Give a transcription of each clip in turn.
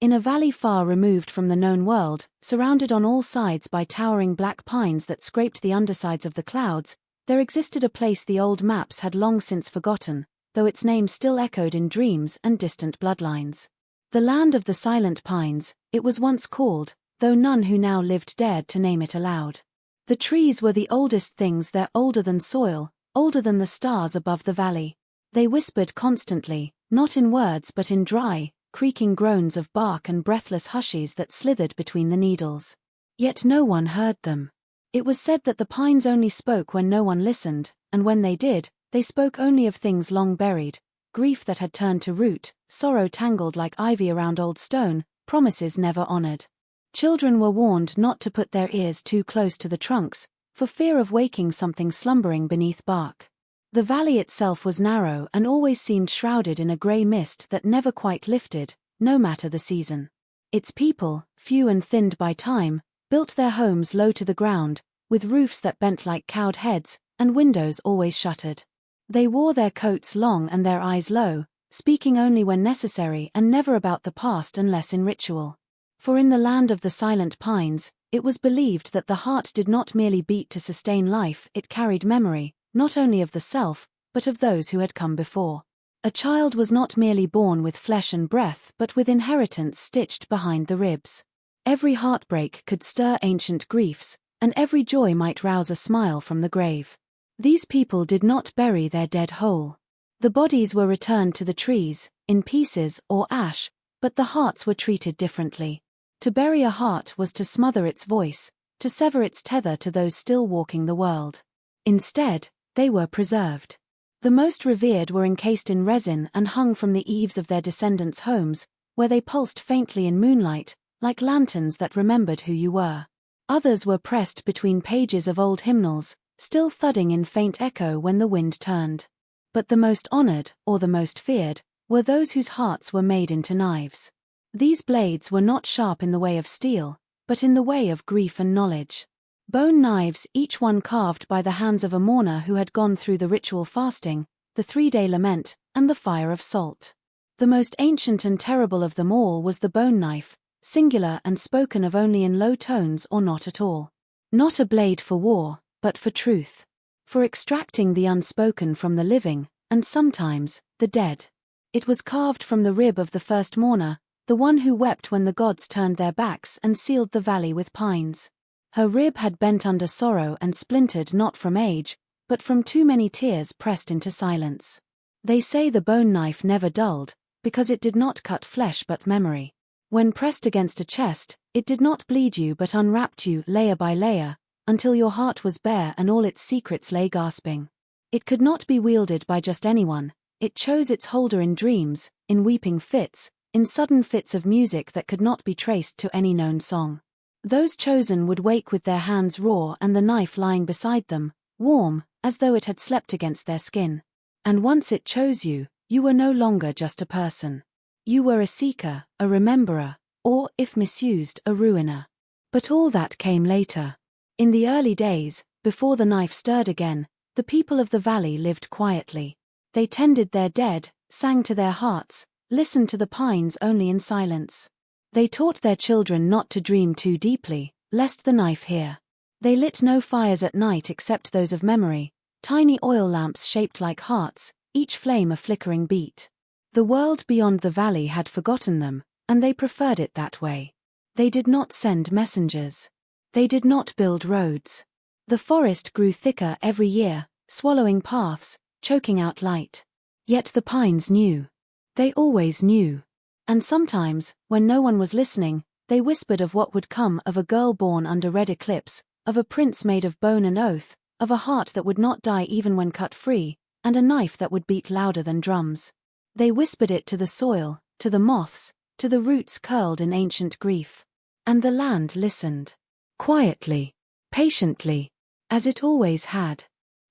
In a valley far removed from the known world, surrounded on all sides by towering black pines that scraped the undersides of the clouds, there existed a place the old maps had long since forgotten, though its name still echoed in dreams and distant bloodlines. The land of the silent pines, it was once called, though none who now lived dared to name it aloud. The trees were the oldest things there, older than soil, older than the stars above the valley. They whispered constantly, not in words but in dry, creaking groans of bark and breathless hushes that slithered between the needles. Yet no one heard them. It was said that the pines only spoke when no one listened, and when they did, they spoke only of things long buried, grief that had turned to root, sorrow tangled like ivy around old stone, promises never honored. Children were warned not to put their ears too close to the trunks, for fear of waking something slumbering beneath bark. The valley itself was narrow and always seemed shrouded in a grey mist that never quite lifted, no matter the season. Its people, few and thinned by time, built their homes low to the ground, with roofs that bent like cowed heads, and windows always shuttered. They wore their coats long and their eyes low, speaking only when necessary and never about the past unless in ritual. For in the land of the silent pines, it was believed that the heart did not merely beat to sustain life, it carried memory, not only of the self, but of those who had come before. A child was not merely born with flesh and breath but with inheritance stitched behind the ribs. Every heartbreak could stir ancient griefs, and every joy might rouse a smile from the grave. These people did not bury their dead whole. The bodies were returned to the trees, in pieces or ash, but the hearts were treated differently. To bury a heart was to smother its voice, to sever its tether to those still walking the world. Instead, they were preserved. The most revered were encased in resin and hung from the eaves of their descendants' homes, where they pulsed faintly in moonlight, like lanterns that remembered who you were. Others were pressed between pages of old hymnals, still thudding in faint echo when the wind turned. But the most honored, or the most feared, were those whose hearts were made into knives. These blades were not sharp in the way of steel, but in the way of grief and knowledge. Bone knives, each one carved by the hands of a mourner who had gone through the ritual fasting, the 3-day lament, and the fire of salt. The most ancient and terrible of them all was the bone knife, singular and spoken of only in low tones or not at all. Not a blade for war, but for truth. For extracting the unspoken from the living, and sometimes, the dead. It was carved from the rib of the first mourner, the one who wept when the gods turned their backs and sealed the valley with pines. Her rib had bent under sorrow and splintered not from age, but from too many tears pressed into silence. They say the bone knife never dulled, because it did not cut flesh but memory. When pressed against a chest, it did not bleed you but unwrapped you layer by layer, until your heart was bare and all its secrets lay gasping. It could not be wielded by just anyone, it chose its holder in dreams, in weeping fits, in sudden fits of music that could not be traced to any known song. Those chosen would wake with their hands raw and the knife lying beside them, warm, as though it had slept against their skin. And once it chose you, you were no longer just a person. You were a seeker, a rememberer, or, if misused, a ruiner. But all that came later. In the early days, before the knife stirred again, the people of the valley lived quietly. They tended their dead, sang to their hearts, listened to the pines only in silence. They taught their children not to dream too deeply, lest the knife hear. They lit no fires at night except those of memory, tiny oil lamps shaped like hearts, each flame a flickering beat. The world beyond the valley had forgotten them, and they preferred it that way. They did not send messengers. They did not build roads. The forest grew thicker every year, swallowing paths, choking out light. Yet the pines knew. They always knew. And sometimes, when no one was listening, they whispered of what would come, of a girl born under red eclipse, of a prince made of bone and oath, of a heart that would not die even when cut free, and a knife that would beat louder than drums. They whispered it to the soil, to the moths, to the roots curled in ancient grief. And the land listened. Quietly, patiently, as it always had.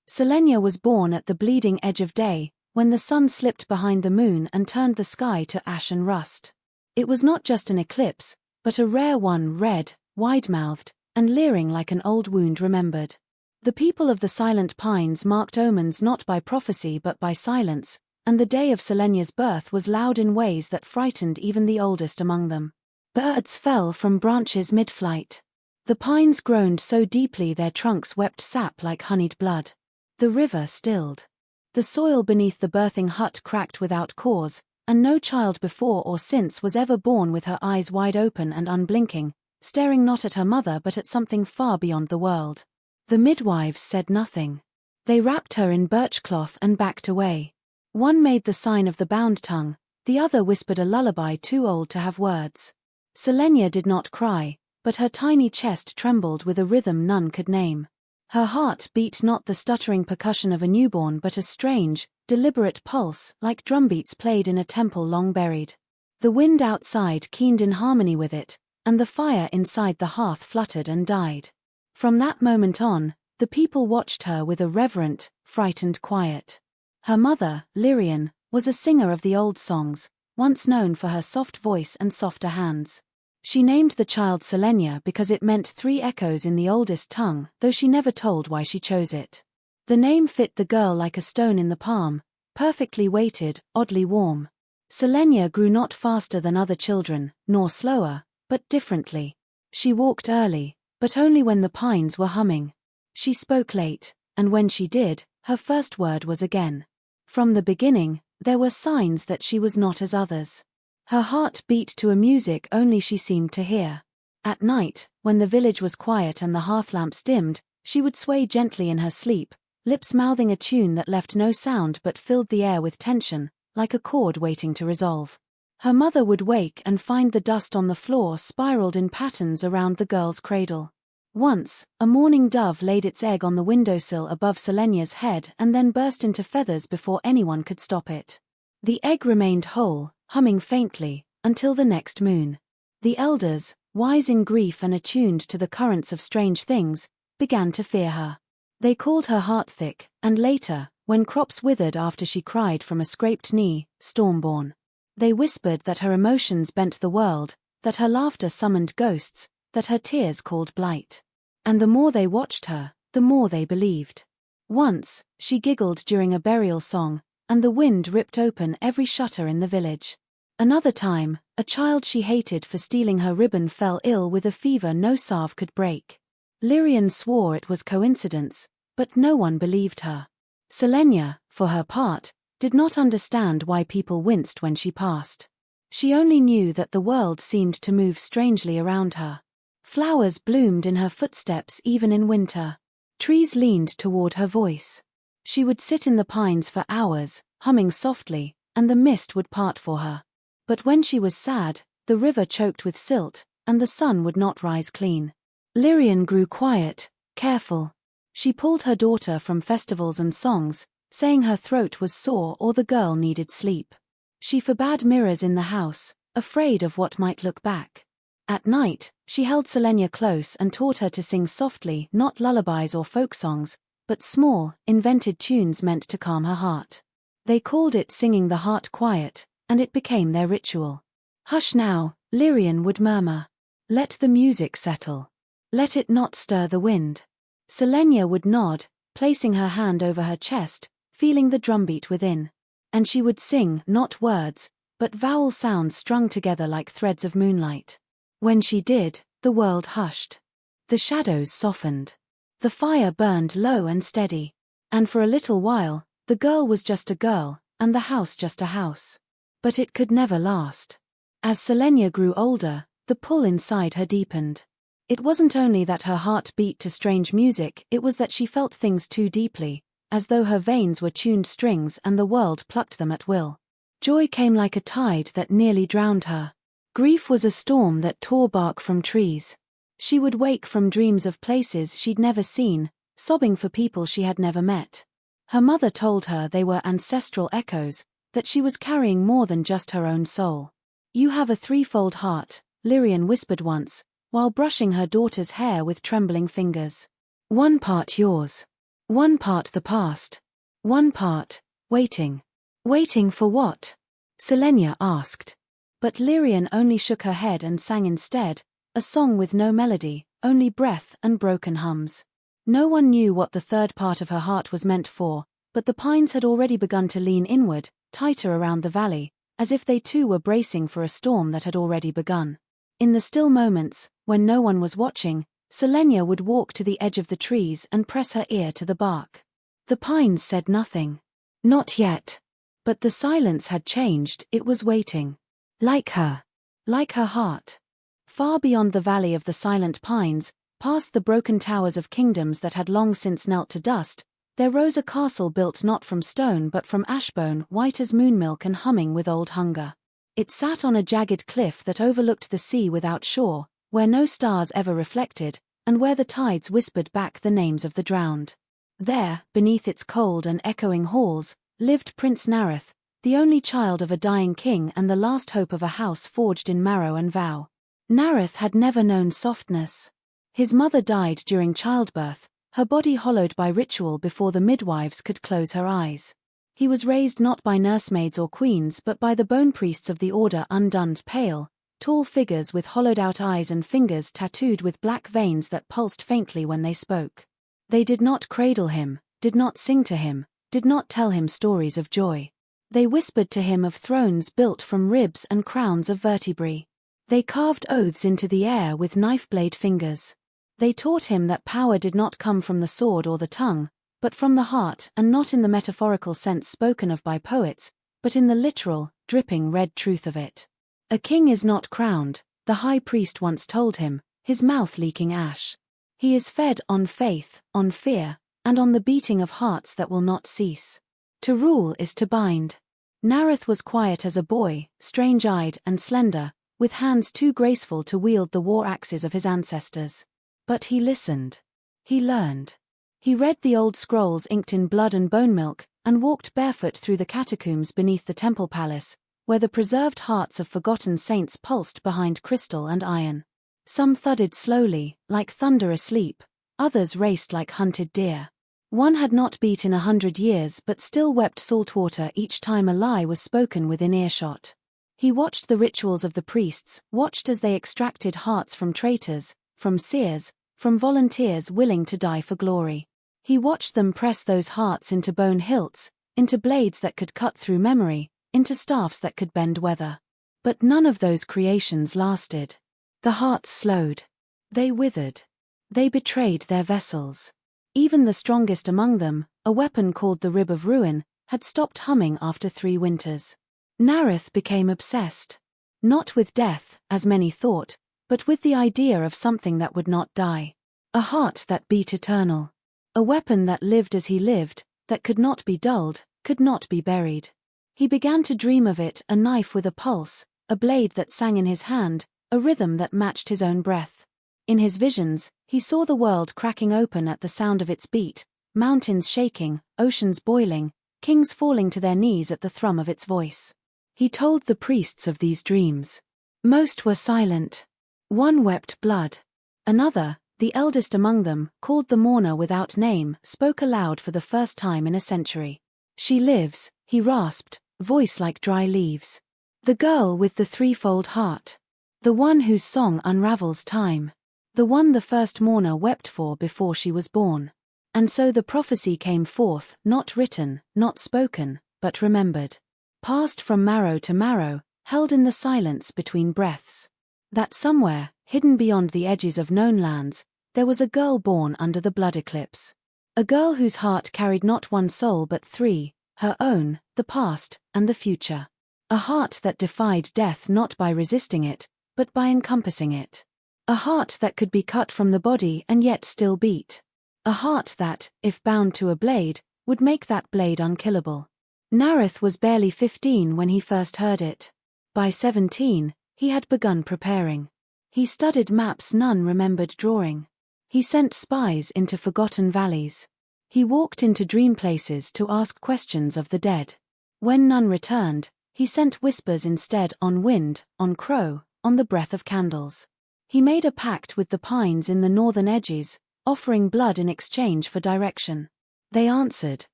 Selenia was born at the bleeding edge of day, when the sun slipped behind the moon and turned the sky to ash and rust. It was not just an eclipse, but a rare one, red, wide-mouthed, and leering like an old wound remembered. The people of the silent pines marked omens not by prophecy but by silence, and the day of Selenia's birth was loud in ways that frightened even the oldest among them. Birds fell from branches mid-flight. The pines groaned so deeply their trunks wept sap like honeyed blood. The river stilled. The soil beneath the birthing hut cracked without cause, and no child before or since was ever born with her eyes wide open and unblinking, staring not at her mother but at something far beyond the world. The midwives said nothing. They wrapped her in birch cloth and backed away. One made the sign of the bound tongue, the other whispered a lullaby too old to have words. Selenia did not cry, but her tiny chest trembled with a rhythm none could name. Her heart beat not the stuttering percussion of a newborn but a strange, deliberate pulse like drumbeats played in a temple long buried. The wind outside keened in harmony with it, and the fire inside the hearth fluttered and died. From that moment on, the people watched her with a reverent, frightened quiet. Her mother, Leone, was a singer of the old songs, once known for her soft voice and softer hands. She named the child Selenia because it meant 3 echoes in the oldest tongue, though she never told why she chose it. The name fit the girl like a stone in the palm, perfectly weighted, oddly warm. Selenia grew not faster than other children, nor slower, but differently. She walked early, but only when the pines were humming. She spoke late, and when she did, her first word was again. From the beginning, there were signs that she was not as others. Her heart beat to a music only she seemed to hear. At night, when the village was quiet and the hearth lamps dimmed, she would sway gently in her sleep, lips mouthing a tune that left no sound but filled the air with tension, like a chord waiting to resolve. Her mother would wake and find the dust on the floor spiraled in patterns around the girl's cradle. Once, a mourning dove laid its egg on the windowsill above Selenia's head and then burst into feathers before anyone could stop it. The egg remained whole, humming faintly, until the next moon. The elders, wise in grief and attuned to the currents of strange things, began to fear her. They called her heart-thick, and later, when crops withered after she cried from a scraped knee, storm-born. They whispered that her emotions bent the world, that her laughter summoned ghosts, that her tears called blight. And the more they watched her, the more they believed. Once, she giggled during a burial song, and the wind ripped open every shutter in the village. Another time, a child she hated for stealing her ribbon fell ill with a fever no salve could break. Leone swore it was coincidence, but no one believed her. Selenia, for her part, did not understand why people winced when she passed. She only knew that the world seemed to move strangely around her. Flowers bloomed in her footsteps even in winter. Trees leaned toward her voice. She would sit in the pines for hours, humming softly, and the mist would part for her. But when she was sad, the river choked with silt, and the sun would not rise clean. Leone grew quiet, careful. She pulled her daughter from festivals and songs, saying her throat was sore or the girl needed sleep. She forbade mirrors in the house, afraid of what might look back. At night, she held Selenia close and taught her to sing softly, not lullabies or folk songs, but small, invented tunes meant to calm her heart. They called it singing the heart quiet, and it became their ritual. "Hush now," Leone would murmur. "Let the music settle. Let it not stir the wind." Selenia would nod, placing her hand over her chest, feeling the drumbeat within. And she would sing, not words, but vowel sounds strung together like threads of moonlight. When she did, the world hushed. The shadows softened. The fire burned low and steady. And for a little while, the girl was just a girl, and the house just a house. But it could never last. As Selenia grew older, the pull inside her deepened. It wasn't only that her heart beat to strange music, it was that she felt things too deeply, as though her veins were tuned strings and the world plucked them at will. Joy came like a tide that nearly drowned her. Grief was a storm that tore bark from trees. She would wake from dreams of places she'd never seen, sobbing for people she had never met. Her mother told her they were ancestral echoes, that she was carrying more than just her own soul. "You have a threefold heart," Leone whispered once, while brushing her daughter's hair with trembling fingers. "One part yours. One part the past. One part, waiting." "Waiting for what?" Selenia asked. But Leone only shook her head and sang instead, a song with no melody, only breath and broken hums. No one knew what the third part of her heart was meant for, but the pines had already begun to lean inward, tighter around the valley, as if they too were bracing for a storm that had already begun. In the still moments, when no one was watching, Selenia would walk to the edge of the trees and press her ear to the bark. The pines said nothing. Not yet. But the silence had changed, it was waiting. Like her. Like her heart. Far beyond the valley of the silent pines, past the broken towers of kingdoms that had long since knelt to dust, there rose a castle built not from stone but from ashbone, white as moonmilk and humming with old hunger. It sat on a jagged cliff that overlooked the sea without shore, where no stars ever reflected, and where the tides whispered back the names of the drowned. There, beneath its cold and echoing halls, lived Prince Nareth, the only child of a dying king and the last hope of a house forged in marrow and vow. Nareth had never known softness. His mother died during childbirth, her body hollowed by ritual before the midwives could close her eyes. He was raised not by nursemaids or queens but by the bone priests of the order undone, pale, tall figures with hollowed-out eyes and fingers tattooed with black veins that pulsed faintly when they spoke. They did not cradle him, did not sing to him, did not tell him stories of joy. They whispered to him of thrones built from ribs and crowns of vertebrae. They carved oaths into the air with knife-blade fingers. They taught him that power did not come from the sword or the tongue, but from the heart, and not in the metaphorical sense spoken of by poets, but in the literal, dripping red truth of it. A king is not crowned, the high priest once told him, his mouth leaking ash. He is fed on faith, on fear, and on the beating of hearts that will not cease. To rule is to bind. Nareth was quiet as a boy, strange-eyed and slender, with hands too graceful to wield the war axes of his ancestors. But he listened. He learned. He read the old scrolls inked in blood and bone milk, and walked barefoot through the catacombs beneath the temple palace, where the preserved hearts of forgotten saints pulsed behind crystal and iron. Some thudded slowly, like thunder asleep, others raced like hunted deer. One had not beat in 100 years but still wept saltwater each time a lie was spoken within earshot. He watched the rituals of the priests, watched as they extracted hearts from traitors, from seers, from volunteers willing to die for glory. He watched them press those hearts into bone hilts, into blades that could cut through memory, into staffs that could bend weather. But none of those creations lasted. The hearts slowed. They withered. They betrayed their vessels. Even the strongest among them, a weapon called the Rib of Ruin, had stopped humming after 3 winters. Nareth became obsessed. Not with death, as many thought, but with the idea of something that would not die. A heart that beat eternal. A weapon that lived as he lived, that could not be dulled, could not be buried. He began to dream of it, a knife with a pulse, a blade that sang in his hand, a rhythm that matched his own breath. In his visions, he saw the world cracking open at the sound of its beat, mountains shaking, oceans boiling, kings falling to their knees at the thrum of its voice. He told the priests of these dreams. Most were silent. One wept blood. Another, the eldest among them, called the mourner without name, spoke aloud for the first time in a century. She lives, he rasped, voice like dry leaves. The girl with the threefold heart. The one whose song unravels time. The one the first mourner wept for before she was born. And so the prophecy came forth, not written, not spoken, but remembered. Passed from marrow to marrow, held in the silence between breaths. That somewhere, hidden beyond the edges of known lands, there was a girl born under the blood eclipse. A girl whose heart carried not one soul but 3, her own, the past, and the future. A heart that defied death not by resisting it, but by encompassing it. A heart that could be cut from the body and yet still beat. A heart that, if bound to a blade, would make that blade unkillable. Nareth was barely 15 when he first heard it. By 17, he had begun preparing. He studied maps none remembered drawing. He sent spies into forgotten valleys. He walked into dream places to ask questions of the dead. When none returned, he sent whispers instead on wind, on crow, on the breath of candles. He made a pact with the pines in the northern edges, offering blood in exchange for direction. They answered,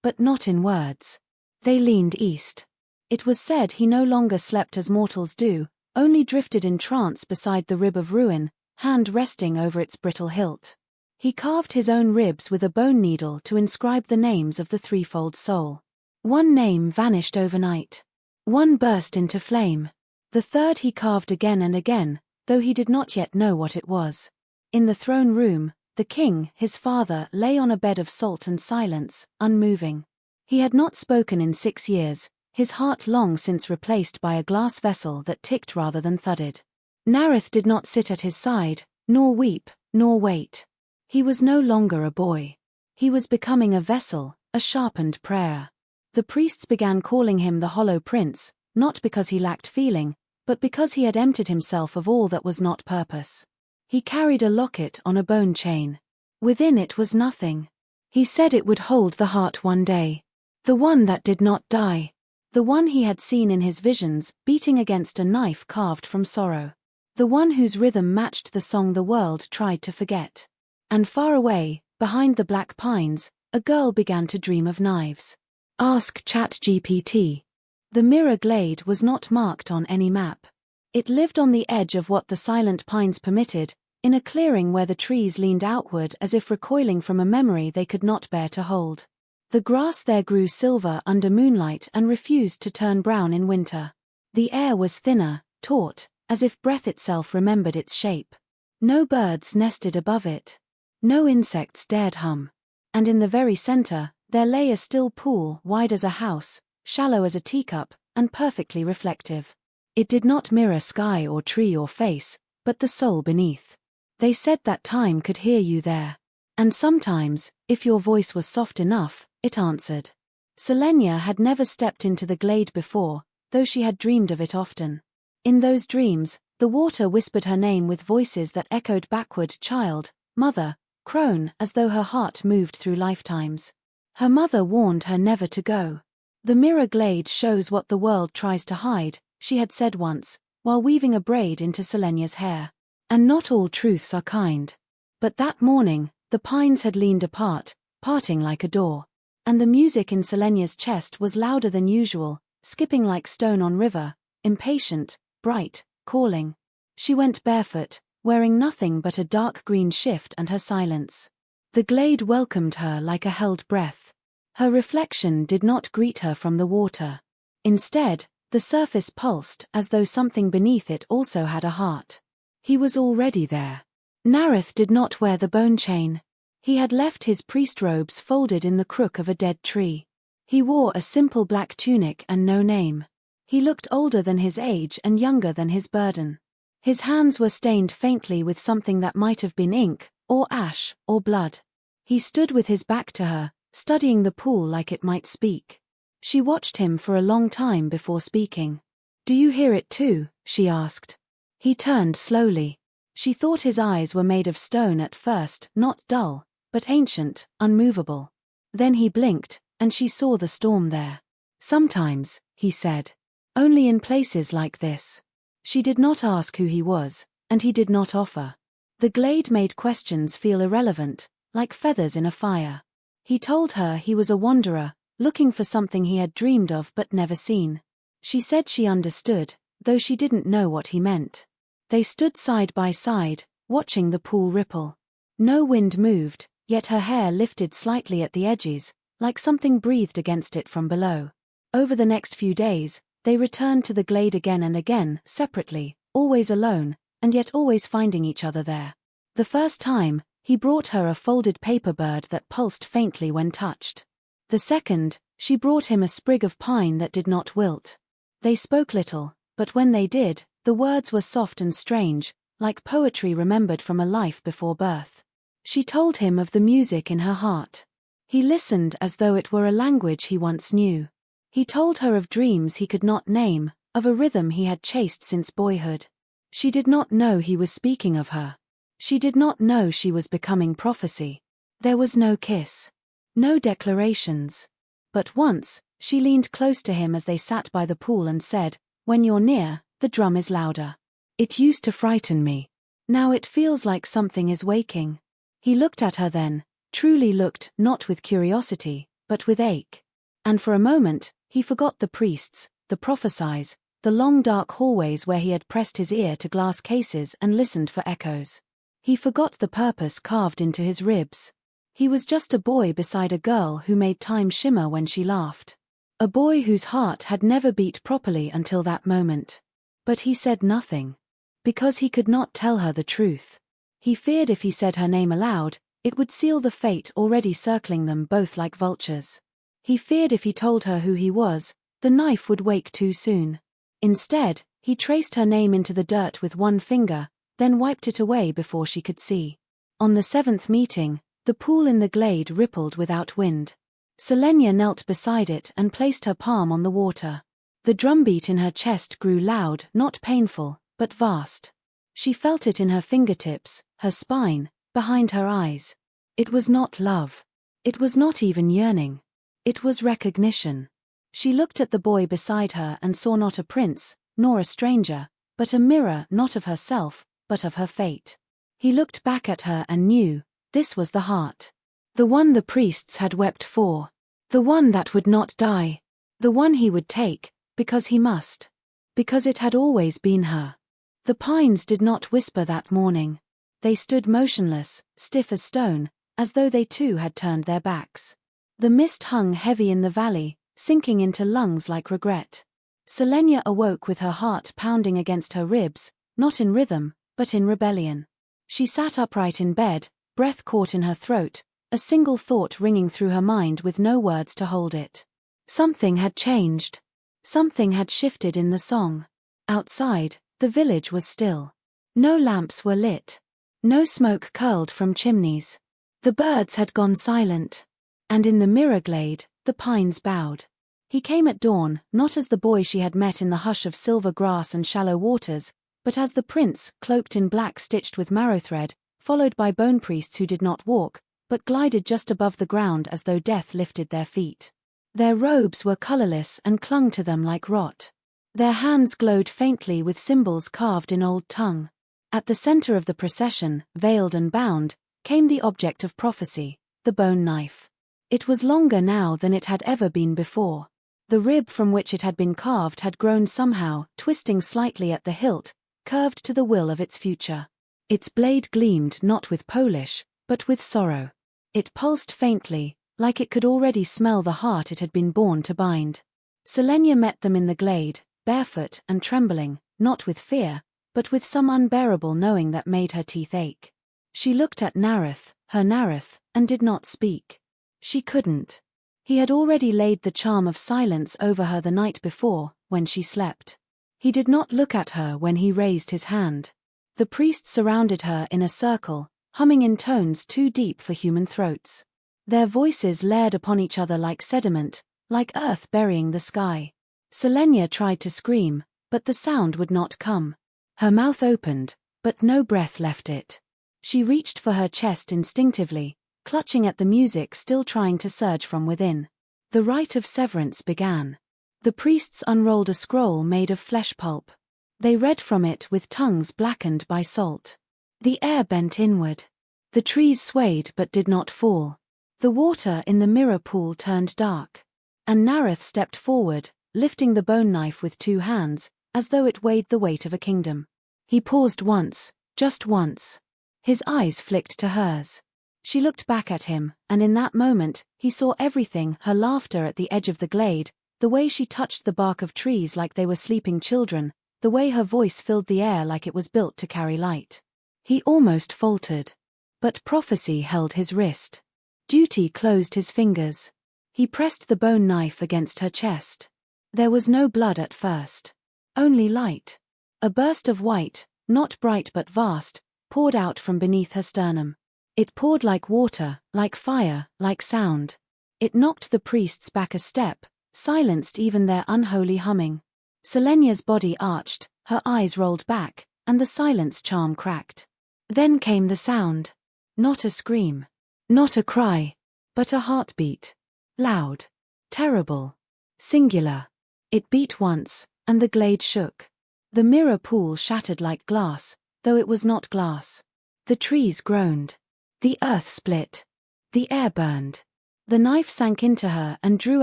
but not in words. They leaned east. It was said he no longer slept as mortals do, only drifted in trance beside the Rib of Ruin, hand resting over its brittle hilt. He carved his own ribs with a bone needle to inscribe the names of the threefold soul. One name vanished overnight. One burst into flame. The third he carved again and again, though he did not yet know what it was. In the throne room, the king, his father, lay on a bed of salt and silence, unmoving. He had not spoken in 6 years, his heart long since replaced by a glass vessel that ticked rather than thudded. Nareth did not sit at his side, nor weep, nor wait. He was no longer a boy. He was becoming a vessel, a sharpened prayer. The priests began calling him the Hollow Prince, not because he lacked feeling, but because he had emptied himself of all that was not purpose. He carried a locket on a bone chain. Within it was nothing. He said it would hold the heart one day. The one that did not die. The one he had seen in his visions, beating against a knife carved from sorrow. The one whose rhythm matched the song the world tried to forget. And far away, behind the black pines, a girl began to dream of knives. Ask ChatGPT. The mirror glade was not marked on any map. It lived on the edge of what the silent pines permitted, in a clearing where the trees leaned outward as if recoiling from a memory they could not bear to hold. The grass there grew silver under moonlight and refused to turn brown in winter. The air was thinner, taut, as if breath itself remembered its shape. No birds nested above it. No insects dared hum. And in the very center, there lay a still pool wide as a house, shallow as a teacup, and perfectly reflective. It did not mirror sky or tree or face, but the soul beneath. They said that time could hear you there. And sometimes, if your voice was soft enough, it answered. Selenia had never stepped into the glade before, though she had dreamed of it often. In those dreams, the water whispered her name with voices that echoed backward: child, mother, crone, as though her heart moved through lifetimes. Her mother warned her never to go. The mirror glade shows what the world tries to hide, she had said once, while weaving a braid into Selenia's hair. And not all truths are kind. But that morning, the pines had leaned apart, parting like a door. And the music in Selenia's chest was louder than usual, skipping like stone on river, impatient, bright, calling. She went barefoot, wearing nothing but a dark green shift and her silence. The glade welcomed her like a held breath. Her reflection did not greet her from the water. Instead, the surface pulsed as though something beneath it also had a heart. He was already there. Nareth did not wear the bone chain. He had left his priest robes folded in the crook of a dead tree. He wore a simple black tunic and no name. He looked older than his age and younger than his burden. His hands were stained faintly with something that might have been ink, or ash, or blood. He stood with his back to her, studying the pool like it might speak. She watched him for a long time before speaking. "Do you hear it too?" she asked. He turned slowly. She thought his eyes were made of stone at first, not dull, but ancient, unmovable. Then he blinked, and she saw the storm there. "Sometimes," he said. "Only in places like this." She did not ask who he was, and he did not offer. The glade made questions feel irrelevant, like feathers in a fire. He told her he was a wanderer, looking for something he had dreamed of but never seen. She said she understood, though she didn't know what he meant. They stood side by side, watching the pool ripple. No wind moved, yet her hair lifted slightly at the edges, like something breathed against it from below. Over the next few days, they returned to the glade again and again, separately, always alone, and yet always finding each other there. The first time, he brought her a folded paper bird that pulsed faintly when touched. The second, she brought him a sprig of pine that did not wilt. They spoke little, but when they did, the words were soft and strange, like poetry remembered from a life before birth. She told him of the music in her heart. He listened as though it were a language he once knew. He told her of dreams he could not name, of a rhythm he had chased since boyhood. She did not know he was speaking of her. She did not know she was becoming prophecy. There was no kiss. No declarations. But once, she leaned close to him as they sat by the pool and said, "When you're near, the drum is louder. It used to frighten me. Now it feels like something is waking." He looked at her then, truly looked, not with curiosity, but with ache. And for a moment, he forgot the priests, the prophesies, the long dark hallways where he had pressed his ear to glass cases and listened for echoes. He forgot the purpose carved into his ribs. He was just a boy beside a girl who made time shimmer when she laughed. A boy whose heart had never beat properly until that moment. But he said nothing. Because he could not tell her the truth. He feared if he said her name aloud, it would seal the fate already circling them both like vultures. He feared if he told her who he was, the knife would wake too soon. Instead, he traced her name into the dirt with one finger, then wiped it away before she could see. On the 7th meeting, the pool in the glade rippled without wind. Selenia knelt beside it and placed her palm on the water. The drumbeat in her chest grew loud, not painful, but vast. She felt it in her fingertips, her spine, behind her eyes. It was not love. It was not even yearning. It was recognition. She looked at the boy beside her and saw not a prince, nor a stranger, but a mirror not of herself, but of her fate. He looked back at her and knew, this was the heart. The one the priests had wept for. The one that would not die. The one he would take, because he must. Because it had always been her. The pines did not whisper that morning. They stood motionless, stiff as stone, as though they too had turned their backs. The mist hung heavy in the valley, sinking into lungs like regret. Selenia awoke with her heart pounding against her ribs, not in rhythm, but in rebellion. She sat upright in bed, breath caught in her throat, a single thought ringing through her mind with no words to hold it. Something had changed. Something had shifted in the song. Outside, the village was still. No lamps were lit. No smoke curled from chimneys. The birds had gone silent. And in the mirror glade, the pines bowed. He came at dawn, not as the boy she had met in the hush of silver grass and shallow waters, but as the prince, cloaked in black stitched with marrow thread, followed by bone priests who did not walk, but glided just above the ground as though death lifted their feet. Their robes were colorless and clung to them like rot. Their hands glowed faintly with symbols carved in old tongue. At the center of the procession, veiled and bound, came the object of prophecy, the bone knife. It was longer now than it had ever been before. The rib from which it had been carved had grown somehow, twisting slightly at the hilt, curved to the will of its future. Its blade gleamed not with polish, but with sorrow. It pulsed faintly, like it could already smell the heart it had been born to bind. Selenia met them in the glade, barefoot and trembling, not with fear, but with some unbearable knowing that made her teeth ache. She looked at Nareth, her Nareth, and did not speak. She couldn't. He had already laid the charm of silence over her the night before, when she slept. He did not look at her when he raised his hand. The priests surrounded her in a circle, humming in tones too deep for human throats. Their voices layered upon each other like sediment, like earth burying the sky. Selenia tried to scream, but the sound would not come. Her mouth opened, but no breath left it. She reached for her chest instinctively, clutching at the music still trying to surge from within. The rite of severance began. The priests unrolled a scroll made of flesh pulp. They read from it with tongues blackened by salt. The air bent inward. The trees swayed but did not fall. The water in the mirror pool turned dark. And Nareth stepped forward, lifting the bone knife with 2 hands, as though it weighed the weight of a kingdom. He paused once, just once. His eyes flicked to hers. She looked back at him, and in that moment, he saw everything, her laughter at the edge of the glade, the way she touched the bark of trees like they were sleeping children, the way her voice filled the air like it was built to carry light. He almost faltered. But prophecy held his wrist. Duty closed his fingers. He pressed the bone knife against her chest. There was no blood at first. Only light. A burst of white, not bright but vast, poured out from beneath her sternum. It poured like water, like fire, like sound. It knocked the priests back a step, silenced even their unholy humming. Selenia's body arched, her eyes rolled back, and the silence charm cracked. Then came the sound. Not a scream. Not a cry. But a heartbeat. Loud. Terrible. Singular. It beat once, and the glade shook. The mirror pool shattered like glass, though it was not glass. The trees groaned. The earth split. The air burned. The knife sank into her and drew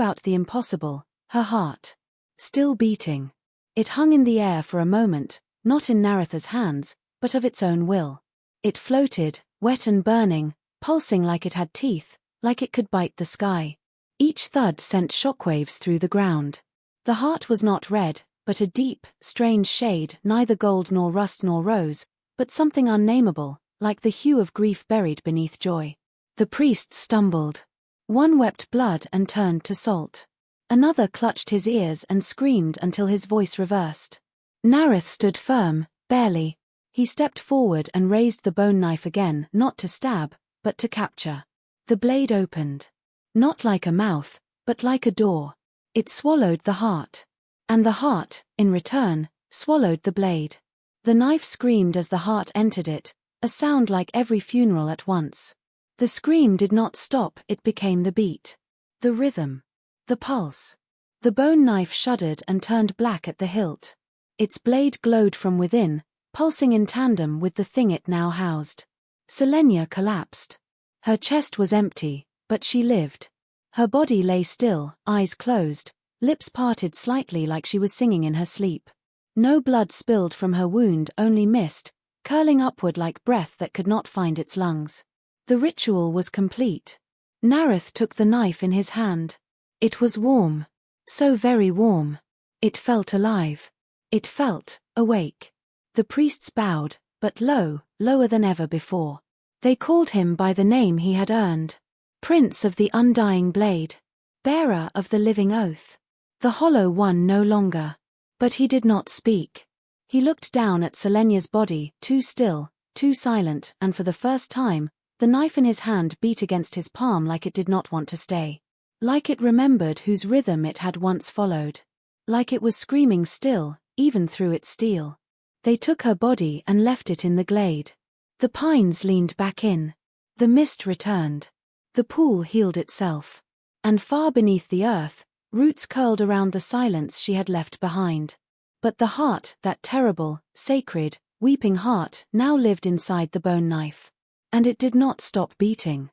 out the impossible, her heart. Still beating. It hung in the air for a moment, not in Nareth's hands, but of its own will. It floated, wet and burning, pulsing like it had teeth, like it could bite the sky. Each thud sent shockwaves through the ground. The heart was not red, but a deep, strange shade, neither gold nor rust nor rose, but something unnameable, like the hue of grief buried beneath joy. The priests stumbled. One wept blood and turned to salt. Another clutched his ears and screamed until his voice reversed. Nareth stood firm, barely. He stepped forward and raised the bone knife again, not to stab, but to capture. The blade opened. Not like a mouth, but like a door. It swallowed the heart. And the heart, in return, swallowed the blade. The knife screamed as the heart entered it, a sound like every funeral at once. The scream did not stop, it became the beat. The rhythm. The pulse. The bone knife shuddered and turned black at the hilt. Its blade glowed from within, pulsing in tandem with the thing it now housed. Selenia collapsed. Her chest was empty, but she lived. Her body lay still, eyes closed, lips parted slightly like she was singing in her sleep. No blood spilled from her wound, only mist, curling upward like breath that could not find its lungs. The ritual was complete. Nareth took the knife in his hand. It was warm. So very warm. It felt alive. It felt awake. The priests bowed, but low, lower than ever before. They called him by the name he had earned. Prince of the Undying Blade. Bearer of the Living Oath. The Hollow One no longer. But he did not speak. He looked down at Selenia's body, too still, too silent, and for the first time, the knife in his hand beat against his palm like it did not want to stay. Like it remembered whose rhythm it had once followed. Like it was screaming still, even through its steel. They took her body and left it in the glade. The pines leaned back in. The mist returned. The pool healed itself. And far beneath the earth, roots curled around the silence she had left behind. But the heart, that terrible, sacred, weeping heart, now lived inside the bone knife. And it did not stop beating.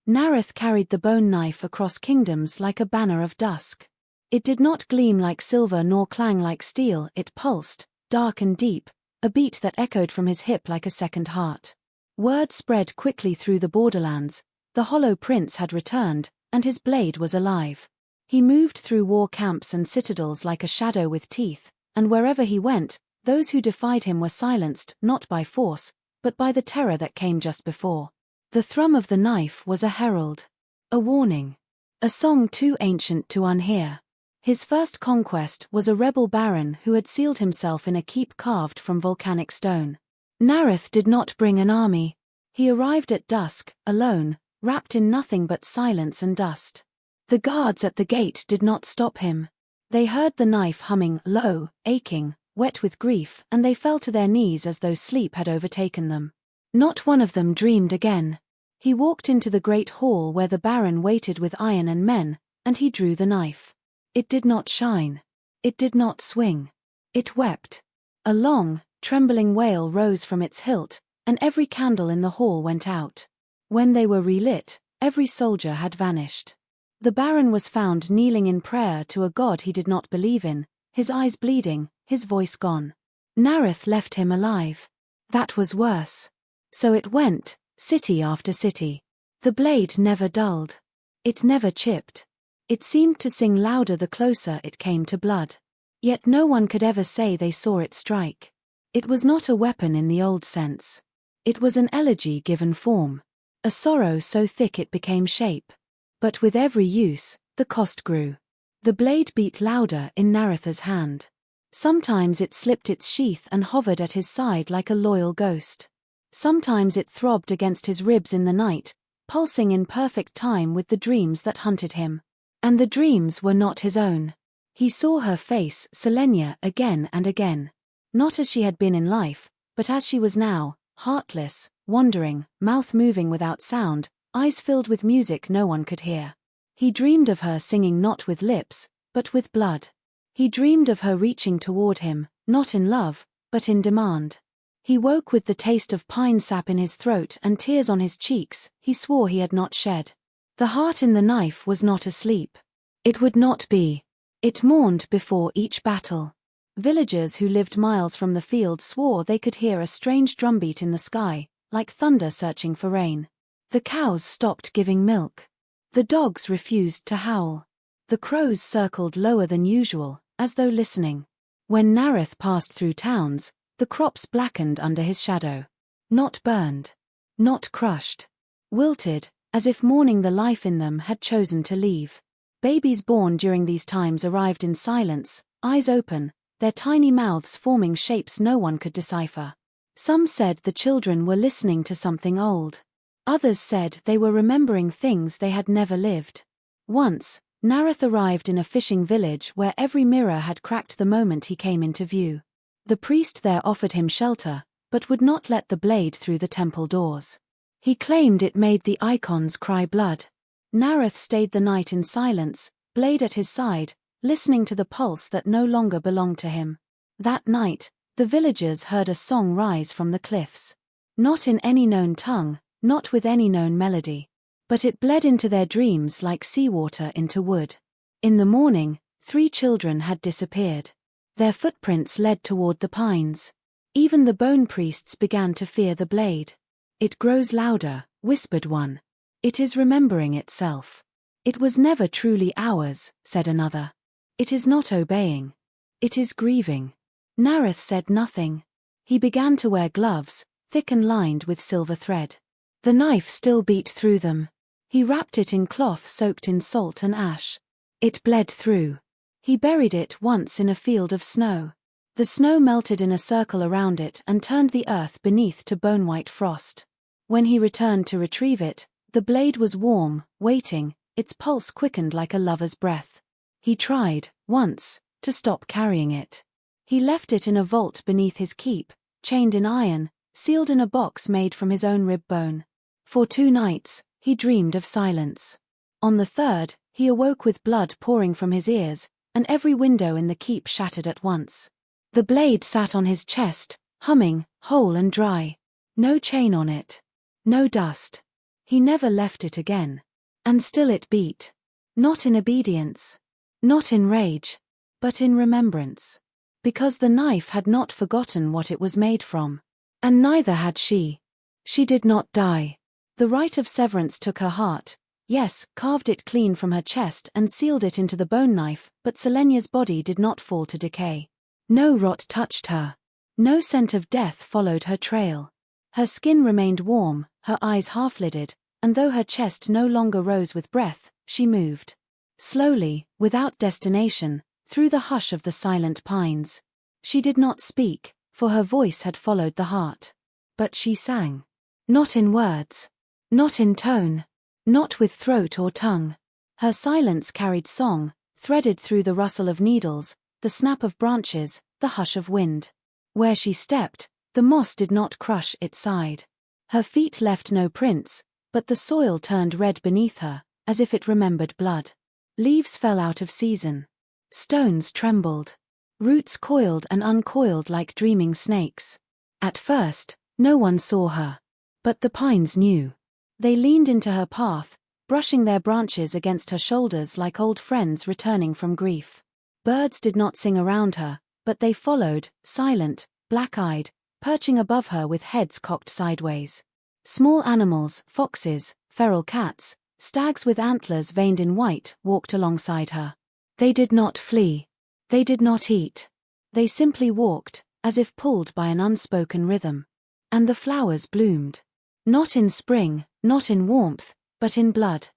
Nareth carried the bone knife across kingdoms like a banner of dusk. It did not gleam like silver nor clang like steel, it pulsed, dark and deep, a beat that echoed from his hip like a second heart. Word spread quickly through the borderlands. The Hollow Prince had returned, and his blade was alive. He moved through war camps and citadels like a shadow with teeth, and wherever he went, those who defied him were silenced, not by force, but by the terror that came just before. The thrum of the knife was a herald. A warning. A song too ancient to unhear. His first conquest was a rebel baron who had sealed himself in a keep carved from volcanic stone. Nareth did not bring an army. He arrived at dusk, alone, wrapped in nothing but silence and dust. The guards at the gate did not stop him. They heard the knife humming low, aching, wet with grief, and they fell to their knees as though sleep had overtaken them. Not one of them dreamed again. He walked into the great hall where the baron waited with iron and men, and he drew the knife. It did not shine. It did not swing. It wept. A long, trembling wail rose from its hilt, and every candle in the hall went out. When they were relit, every soldier had vanished. The baron was found kneeling in prayer to a god he did not believe in, his eyes bleeding, his voice gone. Nareth left him alive. That was worse. So it went, city after city. The blade never dulled. It never chipped. It seemed to sing louder the closer it came to blood. Yet no one could ever say they saw it strike. It was not a weapon in the old sense. It was an elegy given form. A sorrow so thick it became shape. But with every use, the cost grew. The blade beat louder in Nareth's hand. Sometimes it slipped its sheath and hovered at his side like a loyal ghost. Sometimes it throbbed against his ribs in the night, pulsing in perfect time with the dreams that hunted him. And the dreams were not his own. He saw her face, Selenia, again and again. Not as she had been in life, but as she was now, heartless, wandering, mouth moving without sound, eyes filled with music no one could hear. He dreamed of her singing not with lips, but with blood. He dreamed of her reaching toward him, not in love, but in demand. He woke with the taste of pine sap in his throat and tears on his cheeks he swore he had not shed. The heart in the knife was not asleep. It would not be. It mourned before each battle. Villagers who lived miles from the field swore they could hear a strange drumbeat in the sky, like thunder searching for rain. The cows stopped giving milk. The dogs refused to howl. The crows circled lower than usual, as though listening. When Nareth passed through towns, the crops blackened under his shadow. Not burned. Not crushed. Wilted, as if mourning the life in them had chosen to leave. Babies born during these times arrived in silence, eyes open, their tiny mouths forming shapes no one could decipher. Some said the children were listening to something old. Others said they were remembering things they had never lived. Once, Nareth arrived in a fishing village where every mirror had cracked the moment he came into view. The priest there offered him shelter, but would not let the blade through the temple doors. He claimed it made the icons cry blood. Nareth stayed the night in silence, blade at his side, listening to the pulse that no longer belonged to him. That night, the villagers heard a song rise from the cliffs. Not in any known tongue, not with any known melody. But it bled into their dreams like seawater into wood. In the morning, 3 children had disappeared. Their footprints led toward the pines. Even the bone priests began to fear the blade. "It grows louder," whispered one. "It is remembering itself." "It was never truly ours," said another. "It is not obeying. It is grieving." Nareth said nothing. He began to wear gloves, thick and lined with silver thread. The knife still beat through them. He wrapped it in cloth soaked in salt and ash. It bled through. He buried it once in a field of snow. The snow melted in a circle around it and turned the earth beneath to bone-white frost. When he returned to retrieve it, the blade was warm, waiting, its pulse quickened like a lover's breath. He tried, once, to stop carrying it. He left it in a vault beneath his keep, chained in iron, sealed in a box made from his own rib bone. For 2 nights, he dreamed of silence. On the 3rd, he awoke with blood pouring from his ears, and every window in the keep shattered at once. The blade sat on his chest, humming, whole and dry. No chain on it. No dust. He never left it again. And still it beat. Not in obedience. Not in rage. But in remembrance. Because the knife had not forgotten what it was made from. And neither had she. She did not die. The rite of severance took her heart, yes, carved it clean from her chest and sealed it into the bone knife, but Selenia's body did not fall to decay. No rot touched her. No scent of death followed her trail. Her skin remained warm, her eyes half-lidded, and though her chest no longer rose with breath, she moved. Slowly, without destination, through the hush of the silent pines. She did not speak, for her voice had followed the heart. But she sang. Not in words. Not in tone. Not with throat or tongue. Her silence carried song, threaded through the rustle of needles, the snap of branches, the hush of wind. Where she stepped, the moss did not crush its side. Her feet left no prints, but the soil turned red beneath her, as if it remembered blood. Leaves fell out of season. Stones trembled. Roots coiled and uncoiled like dreaming snakes. At first, no one saw her. But the pines knew. They leaned into her path, brushing their branches against her shoulders like old friends returning from grief. Birds did not sing around her, but they followed, silent, black-eyed, perching above her with heads cocked sideways. Small animals, foxes, feral cats, stags with antlers veined in white, walked alongside her. They did not flee. They did not eat. They simply walked, as if pulled by an unspoken rhythm. And the flowers bloomed. Not in spring, not in warmth, but in blood.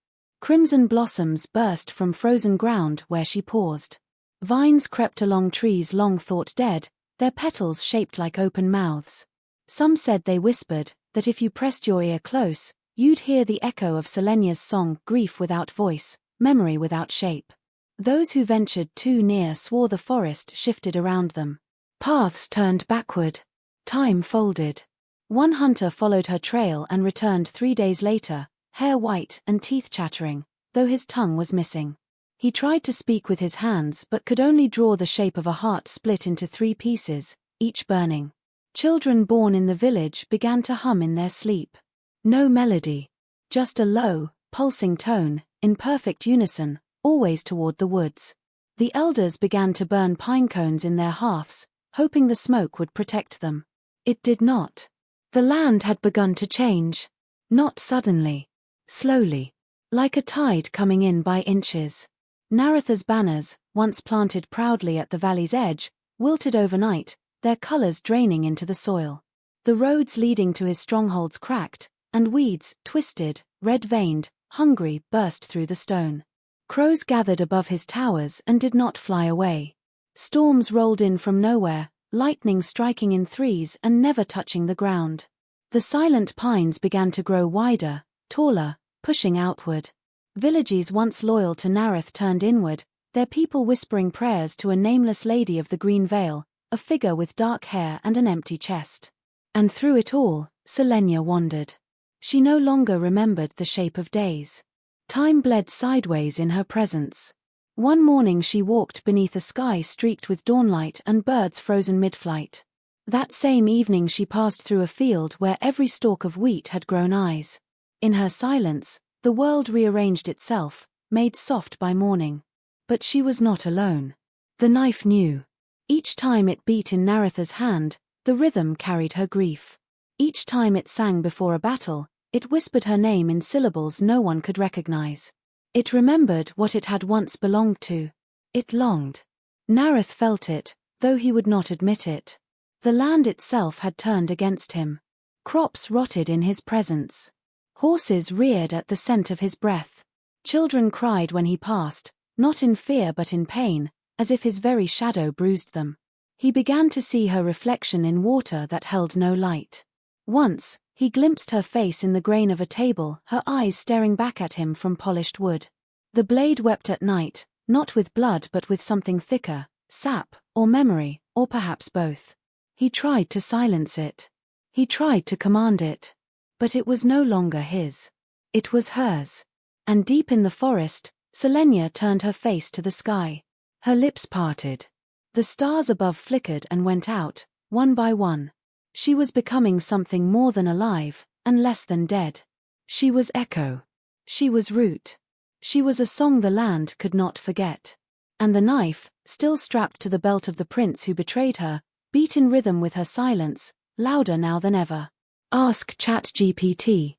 Crimson blossoms burst from frozen ground where she paused. Vines crept along trees long thought dead, their petals shaped like open mouths. Some said they whispered, that if you pressed your ear close, you'd hear the echo of Selenia's song, grief without voice, memory without shape. Those who ventured too near swore the forest shifted around them. Paths turned backward. Time folded. One hunter followed her trail and returned 3 days later, hair white and teeth chattering, though his tongue was missing. He tried to speak with his hands but could only draw the shape of a heart split into 3 pieces, each burning. Children born in the village began to hum in their sleep. No melody. Just a low, pulsing tone, in perfect unison, always toward the woods. The elders began to burn pine cones in their hearths, hoping the smoke would protect them. It did not. The land had begun to change. Not suddenly. Slowly. Like a tide coming in by inches. Naratha's banners, once planted proudly at the valley's edge, wilted overnight, their colors draining into the soil. The roads leading to his strongholds cracked, and weeds, twisted, red-veined, hungry, burst through the stone. Crows gathered above his towers and did not fly away. Storms rolled in from nowhere, lightning striking in threes and never touching the ground. The silent pines began to grow wider, taller, pushing outward. Villages once loyal to Nareth turned inward, their people whispering prayers to a nameless lady of the green veil, a figure with dark hair and an empty chest. And through it all, Selenia wandered. She no longer remembered the shape of days. Time bled sideways in her presence. One morning she walked beneath a sky streaked with dawnlight and birds frozen mid-flight. That same evening she passed through a field where every stalk of wheat had grown eyes. In her silence, the world rearranged itself, made soft by morning. But she was not alone. The knife knew. Each time it beat in Naretha's hand, the rhythm carried her grief. Each time it sang before a battle, it whispered her name in syllables no one could recognize. It remembered what it had once belonged to. It longed. Nareth felt it, though he would not admit it. The land itself had turned against him. Crops rotted in his presence. Horses reared at the scent of his breath. Children cried when he passed, not in fear but in pain, as if his very shadow bruised them. He began to see her reflection in water that held no light. Once, he glimpsed her face in the grain of a table, her eyes staring back at him from polished wood. The blade wept at night, not with blood but with something thicker, sap, or memory, or perhaps both. He tried to silence it. He tried to command it. But it was no longer his. It was hers. And deep in the forest, Selenia turned her face to the sky. Her lips parted. The stars above flickered and went out, one by one. She was becoming something more than alive, and less than dead. She was echo. She was root. She was a song the land could not forget. And the knife, still strapped to the belt of the prince who betrayed her, beat in rhythm with her silence, louder now than ever. Ask ChatGPT.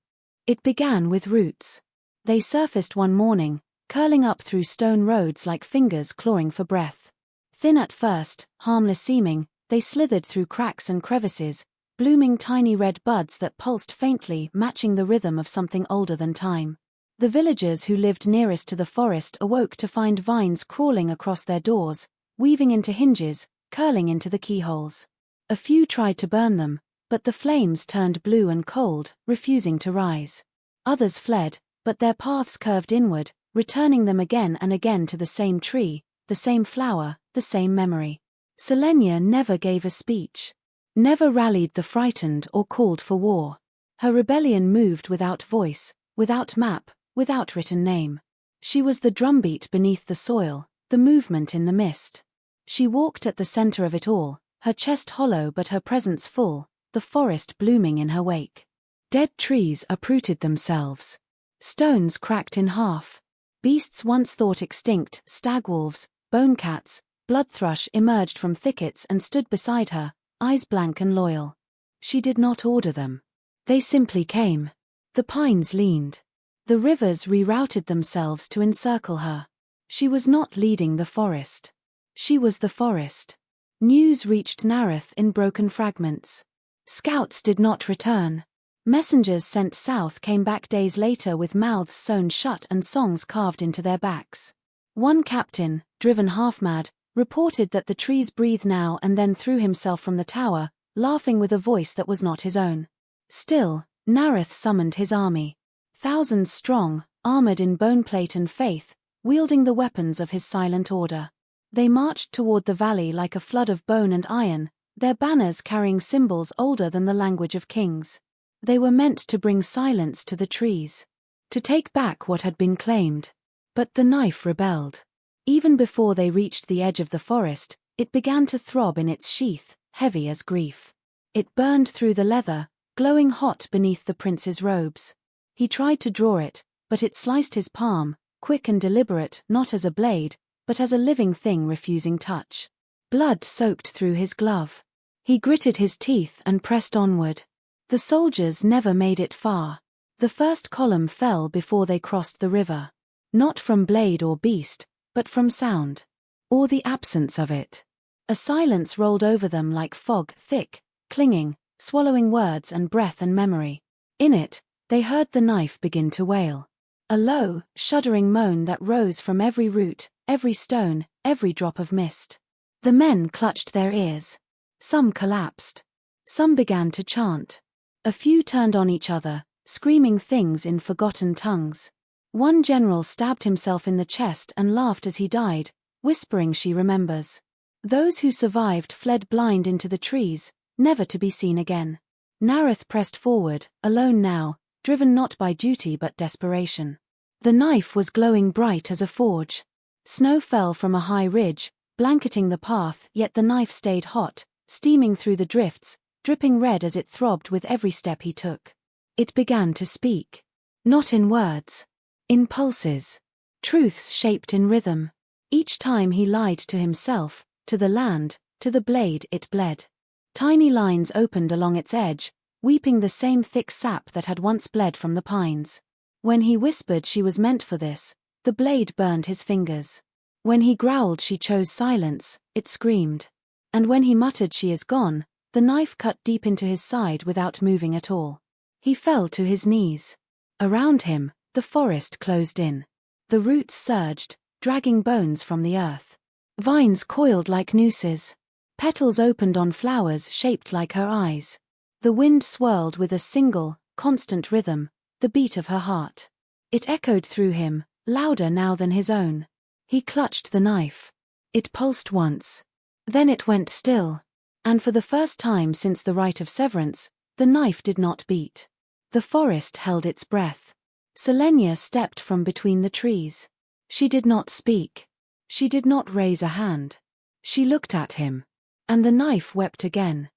It began with roots. They surfaced one morning, curling up through stone roads like fingers clawing for breath. Thin at first, harmless seeming, they slithered through cracks and crevices, blooming tiny red buds that pulsed faintly, matching the rhythm of something older than time. The villagers who lived nearest to the forest awoke to find vines crawling across their doors, weaving into hinges, curling into the keyholes. A few tried to burn them, but the flames turned blue and cold, refusing to rise. Others fled, but their paths curved inward, returning them again and again to the same tree, the same flower, the same memory. Selenia never gave a speech. Never rallied the frightened or called for war. Her rebellion moved without voice, without map, without written name. She was the drumbeat beneath the soil, the movement in the mist. She walked at the center of it all, her chest hollow but her presence full, the forest blooming in her wake. Dead trees uprooted themselves. Stones cracked in half. Beasts once thought extinct, stag-wolves, bone-cats, blood-thrush emerged from thickets and stood beside her, eyes blank and loyal. She did not order them. They simply came. The pines leaned. The rivers rerouted themselves to encircle her. She was not leading the forest. She was the forest. News reached Nareth in broken fragments. Scouts did not return. Messengers sent south came back days later with mouths sewn shut and songs carved into their backs. One captain, driven half-mad, reported that the trees breathed now and then threw himself from the tower, laughing with a voice that was not his own. Still, Nareth summoned his army. Thousands strong, armored in boneplate and faith, wielding the weapons of his silent order. They marched toward the valley like a flood of bone and iron, their banners carrying symbols older than the language of kings. They were meant to bring silence to the trees, to take back what had been claimed. But the knife rebelled. Even before they reached the edge of the forest, it began to throb in its sheath, heavy as grief. It burned through the leather, glowing hot beneath the prince's robes. He tried to draw it, but it sliced his palm, quick and deliberate, not as a blade, but as a living thing refusing touch. Blood soaked through his glove. He gritted his teeth and pressed onward. The soldiers never made it far. The first column fell before they crossed the river. Not from blade or beast, but from sound. Or the absence of it. A silence rolled over them like fog, thick, clinging, swallowing words and breath and memory. In it, they heard the knife begin to wail. A low, shuddering moan that rose from every root, every stone, every drop of mist. The men clutched their ears. Some collapsed. Some began to chant. A few turned on each other, screaming things in forgotten tongues. One general stabbed himself in the chest and laughed as he died, whispering she remembers. Those who survived fled blind into the trees, never to be seen again. Nareth pressed forward, alone now, driven not by duty but desperation. The knife was glowing bright as a forge. Snow fell from a high ridge, blanketing the path, yet the knife stayed hot, steaming through the drifts, dripping red as it throbbed with every step he took. It began to speak. Not in words. In pulses. Truths shaped in rhythm. Each time he lied to himself, to the land, to the blade it bled. Tiny lines opened along its edge, weeping the same thick sap that had once bled from the pines. When he whispered she was meant for this, the blade burned his fingers. When he growled she chose silence, it screamed. And when he muttered she is gone, the knife cut deep into his side without moving at all. He fell to his knees. Around him, the forest closed in. The roots surged, dragging bones from the earth. Vines coiled like nooses. Petals opened on flowers shaped like her eyes. The wind swirled with a single, constant rhythm, the beat of her heart. It echoed through him, louder now than his own. He clutched the knife. It pulsed once. Then it went still. And for the first time since the rite of severance, the knife did not beat. The forest held its breath. Selenia stepped from between the trees. She did not speak. She did not raise a hand. She looked at him. And the knife wept again.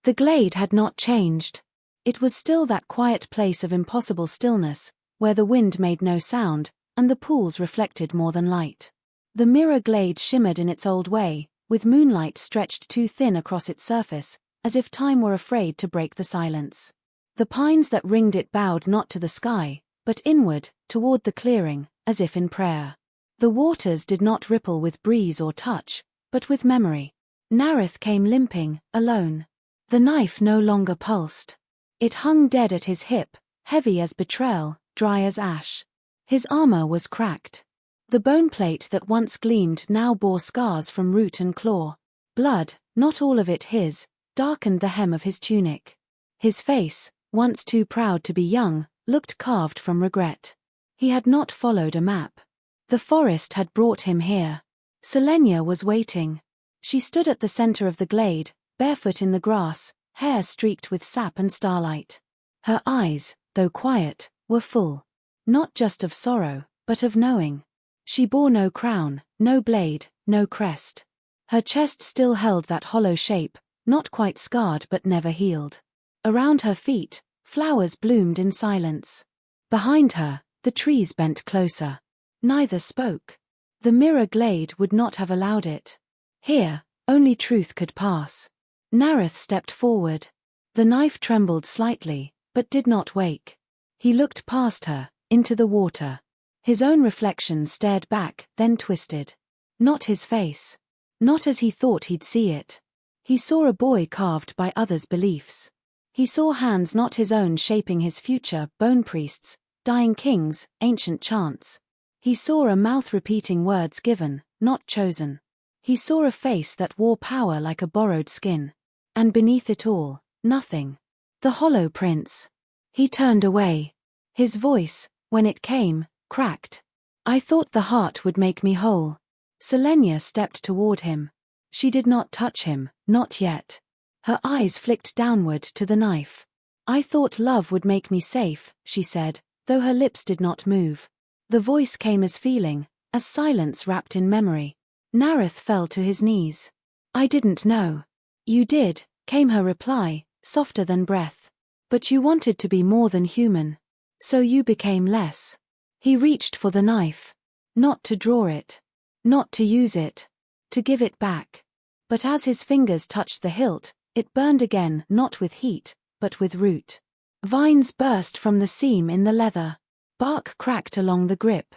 The glade had not changed. It was still that quiet place of impossible stillness, where the wind made no sound, and the pools reflected more than light. The mirror glade shimmered in its old way, with moonlight stretched too thin across its surface, as if time were afraid to break the silence. The pines that ringed it bowed not to the sky, but inward, toward the clearing, as if in prayer. The waters did not ripple with breeze or touch, but with memory. Nareth came limping, alone. The knife no longer pulsed. It hung dead at his hip, heavy as betrayal, dry as ash. His armor was cracked. The bone plate that once gleamed now bore scars from root and claw. Blood, not all of it his, darkened the hem of his tunic. His face, once too proud to be young, looked carved from regret. He had not followed a map. The forest had brought him here. Selenia was waiting. She stood at the center of the glade, barefoot in the grass, hair streaked with sap and starlight. Her eyes, though quiet, were full. Not just of sorrow, but of knowing. She bore no crown, no blade, no crest. Her chest still held that hollow shape, not quite scarred but never healed. Around her feet, flowers bloomed in silence. Behind her, the trees bent closer. Neither spoke. The mirror glade would not have allowed it. Here, only truth could pass. Nareth stepped forward. The knife trembled slightly, but did not wake. He looked past her, into the water. His own reflection stared back, then twisted. Not his face. Not as he thought he'd see it. He saw a boy carved by others' beliefs. He saw hands not his own shaping his future, bone priests, dying kings, ancient chants. He saw a mouth repeating words given, not chosen. He saw a face that wore power like a borrowed skin. And beneath it all, nothing. The hollow prince. He turned away. His voice, when it came, cracked. I thought the heart would make me whole. Selenia stepped toward him. She did not touch him, not yet. Her eyes flicked downward to the knife. I thought love would make me safe, she said, though her lips did not move. The voice came as feeling, as silence wrapped in memory. Nareth fell to his knees. I didn't know. You did, came her reply, softer than breath. But you wanted to be more than human. So you became less. He reached for the knife. Not to draw it. Not to use it. To give it back. But as his fingers touched the hilt, it burned again, not with heat, but with root. Vines burst from the seam in the leather. Bark cracked along the grip.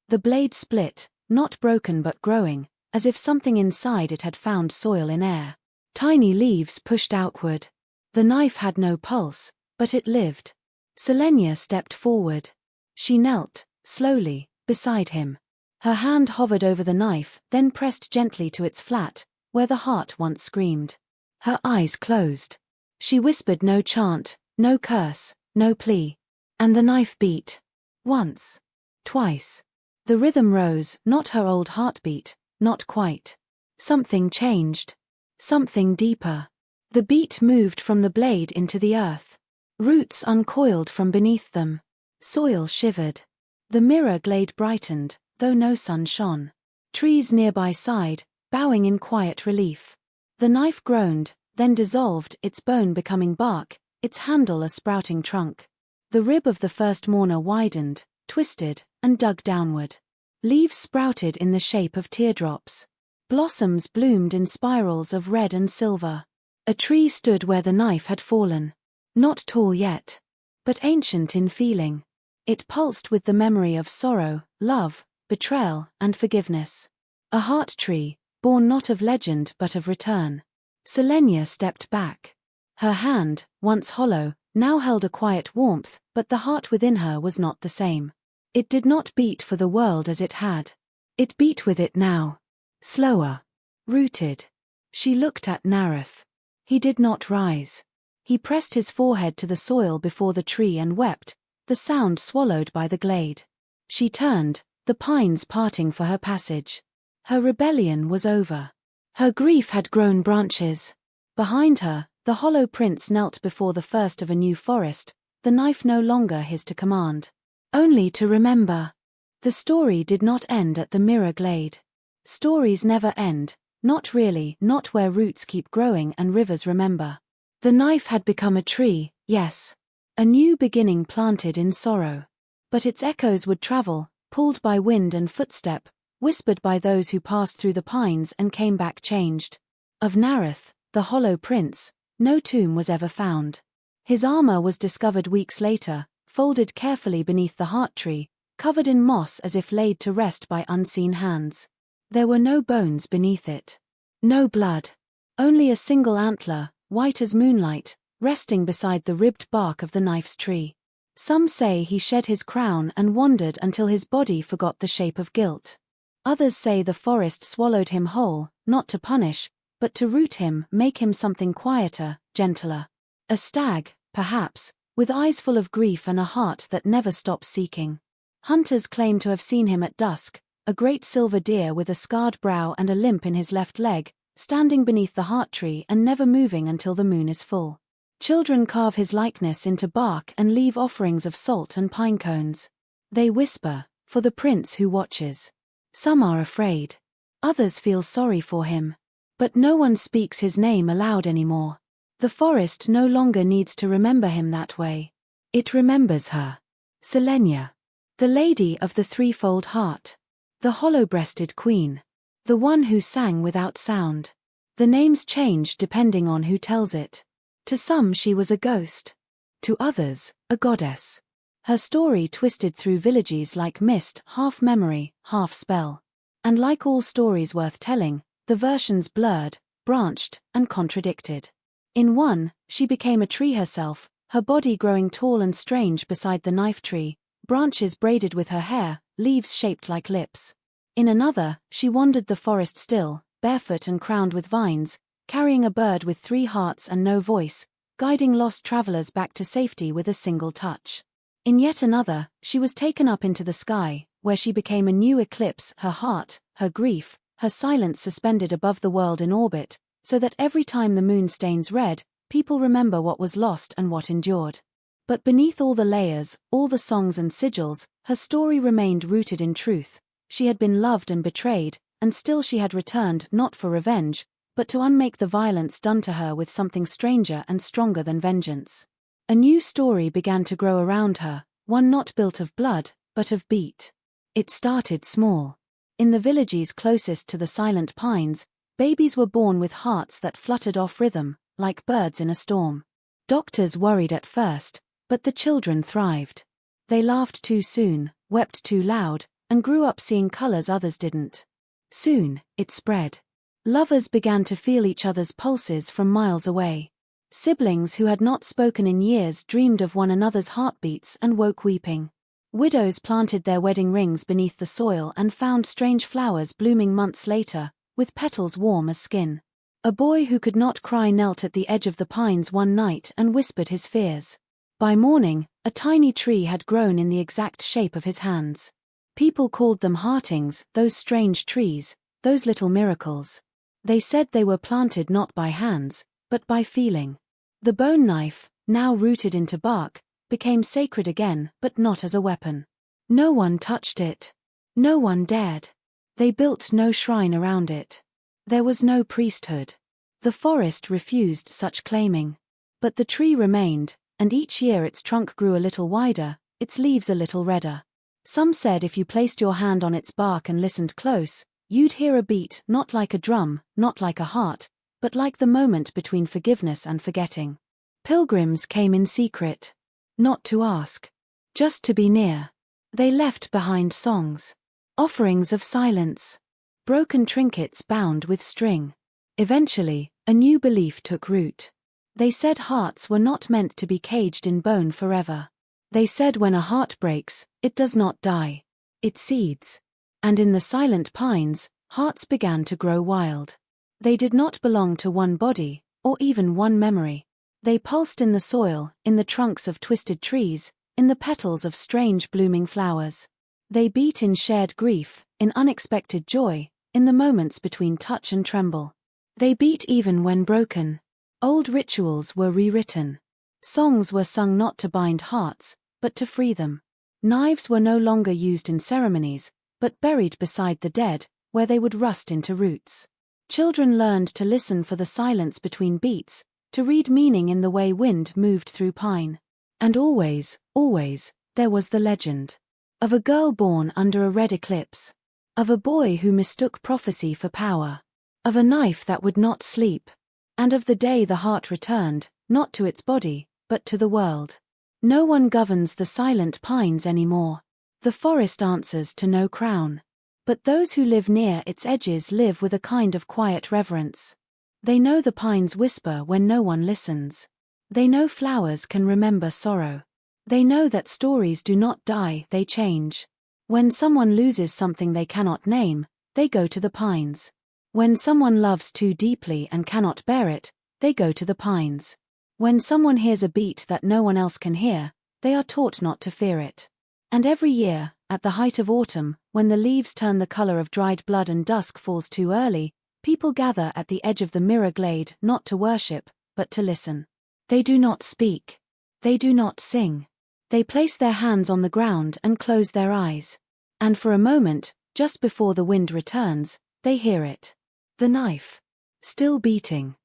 The blade split, not broken but growing, as if something inside it had found soil in air. Tiny leaves pushed outward. The knife had no pulse, but it lived. Selenia stepped forward. She knelt, slowly, beside him. Her hand hovered over the knife, then pressed gently to its flat, where the heart once screamed. Her eyes closed. She whispered no chant, no curse, no plea. And the knife beat. Once. Twice. The rhythm rose, not her old heartbeat, not quite. Something changed. Something deeper. The beat moved from the blade into the earth. Roots uncoiled from beneath them. Soil shivered. The mirror glade brightened, though no sun shone. Trees nearby sighed, bowing in quiet relief. The knife groaned, then dissolved, its bone becoming bark, its handle a sprouting trunk. The rib of the first mourner widened, twisted, and dug downward. Leaves sprouted in the shape of teardrops. Blossoms bloomed in spirals of red and silver. A tree stood where the knife had fallen. Not tall yet, but ancient in feeling. It pulsed with the memory of sorrow, love, betrayal, and forgiveness. A heart tree, born not of legend but of return. Selenia stepped back. Her hand, once hollow, now held a quiet warmth, but the heart within her was not the same. It did not beat for the world as it had. It beat with it now. Slower. Rooted. She looked at Nareth. He did not rise. He pressed his forehead to the soil before the tree and wept, the sound swallowed by the glade. She turned, the pines parting for her passage. Her rebellion was over. Her grief had grown branches. Behind her, the hollow prince knelt before the first of a new forest, the knife no longer his to command. Only to remember. The story did not end at the mirror glade. Stories never end, not really, not where roots keep growing and rivers remember. The knife had become a tree, yes. A new beginning planted in sorrow. But its echoes would travel, pulled by wind and footstep, whispered by those who passed through the pines and came back changed. Of Nareth, the hollow prince, no tomb was ever found. His armor was discovered weeks later, folded carefully beneath the heart tree, covered in moss as if laid to rest by unseen hands. There were no bones beneath it. No blood. Only a single antler, white as moonlight, resting beside the ribbed bark of the knife's tree. Some say he shed his crown and wandered until his body forgot the shape of guilt. Others say the forest swallowed him whole, not to punish, but to root him, make him something quieter, gentler. A stag, perhaps, with eyes full of grief and a heart that never stops seeking. Hunters claim to have seen him at dusk, a great silver deer with a scarred brow and a limp in his left leg, standing beneath the heart tree and never moving until the moon is full. Children carve his likeness into bark and leave offerings of salt and pine cones. They whisper, for the prince who watches. Some are afraid. Others feel sorry for him. But no one speaks his name aloud anymore. The forest no longer needs to remember him that way. It remembers her. Selenia. The lady of the threefold heart. The hollow-breasted queen. The one who sang without sound. The names change depending on who tells it. To some she was a ghost. To others, a goddess. Her story twisted through villages like mist, half memory, half spell. And like all stories worth telling, the versions blurred, branched, and contradicted. In one, she became a tree herself, her body growing tall and strange beside the knife tree, branches braided with her hair, leaves shaped like lips. In another, she wandered the forest still, barefoot and crowned with vines, carrying a bird with 3 hearts and no voice, guiding lost travelers back to safety with a single touch. In yet another, she was taken up into the sky, where she became a new eclipse, her heart, her grief, her silence suspended above the world in orbit, so that every time the moon stains red, people remember what was lost and what endured. But beneath all the layers, all the songs and sigils, her story remained rooted in truth. She had been loved and betrayed, and still she had returned not for revenge, but to unmake the violence done to her with something stranger and stronger than vengeance. A new story began to grow around her, one not built of blood, but of beat. It started small. In the villages closest to the silent pines, babies were born with hearts that fluttered off rhythm, like birds in a storm. Doctors worried at first, but the children thrived. They laughed too soon, wept too loud, and grew up seeing colors others didn't. Soon, it spread. Lovers began to feel each other's pulses from miles away. Siblings who had not spoken in years dreamed of one another's heartbeats and woke weeping. Widows planted their wedding rings beneath the soil and found strange flowers blooming months later, with petals warm as skin. A boy who could not cry knelt at the edge of the pines one night and whispered his fears. By morning, a tiny tree had grown in the exact shape of his hands. People called them heartings, those strange trees, those little miracles. They said they were planted not by hands, but by feeling. The bone knife, now rooted into bark, became sacred again, but not as a weapon. No one touched it. No one dared. They built no shrine around it. There was no priesthood. The forest refused such claiming. But the tree remained, and each year its trunk grew a little wider, its leaves a little redder. Some said if you placed your hand on its bark and listened close, you'd hear a beat not like a drum, not like a heart, but like the moment between forgiveness and forgetting. Pilgrims came in secret. Not to ask. Just to be near. They left behind songs. Offerings of silence. Broken trinkets bound with string. Eventually, a new belief took root. They said hearts were not meant to be caged in bone forever. They said when a heart breaks, it does not die. It seeds. And in the silent pines, hearts began to grow wild. They did not belong to one body, or even one memory. They pulsed in the soil, in the trunks of twisted trees, in the petals of strange blooming flowers. They beat in shared grief, in unexpected joy, in the moments between touch and tremble. They beat even when broken. Old rituals were rewritten. Songs were sung not to bind hearts, but to free them. Knives were no longer used in ceremonies, but buried beside the dead, where they would rust into roots. Children learned to listen for the silence between beats, to read meaning in the way wind moved through pine. And always, always, there was the legend. Of a girl born under a red eclipse. Of a boy who mistook prophecy for power. Of a knife that would not sleep. And of the day the heart returned, not to its body, but to the world. No one governs the silent pines anymore. The forest answers to no crown. But those who live near its edges live with a kind of quiet reverence. They know the pines whisper when no one listens. They know flowers can remember sorrow. They know that stories do not die, they change. When someone loses something they cannot name, they go to the pines. When someone loves too deeply and cannot bear it, they go to the pines. When someone hears a beat that no one else can hear, they are taught not to fear it. And every year, at the height of autumn, when the leaves turn the color of dried blood and dusk falls too early, people gather at the edge of the mirror glade not to worship, but to listen. They do not speak. They do not sing. They place their hands on the ground and close their eyes. And for a moment, just before the wind returns, they hear it. The knife. Still beating.